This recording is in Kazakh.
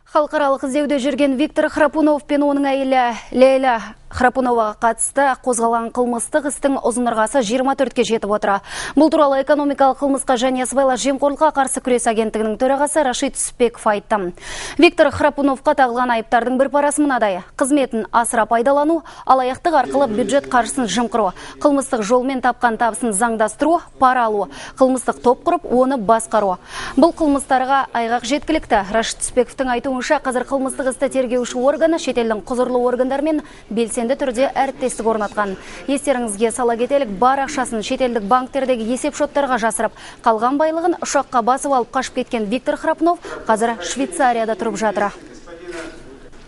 Халықаралық іздеуде жүрген Виктор Храпунов пен оның әйелі Лейла Храпуноваға қатысты қозғалған қылмыстық істің ұзынырғасы 24-ке жетіп отыр. Бұл туралы экономикалық қылмысқа және сыбайлас жемқорлыққа қарсы күрес агенттігінің төрағасы Рашид Түсіпбеков айтты. Виктор Храпуновқа тағылған айыптардың бір парасы мынадай: қызметін асыра пайдалану, алаяқтық арқылы бюджет қаржысын жымқыру, қылмыстық жолмен тапқан табысын заңдастыру, пара алу, қылмыстық топ құрып, оны басқару. Бұл қылмыстарға айғақ жеткілікті. Рашид Түсіпбековтың айтуынша, қазір қылмыстық істі тергеуші органы шетелдің құзырлы органдармен белсенді түрде әріптестік орнатқан. Естеріңізге сала кетелік, бар ақшасын шетелдік банктердегі есеп шоттарға жасырып, қалған байлығын ұшаққа басып алып қашып кеткен Виктор Храпунов қазір Швейцарияда тұрып жатыр.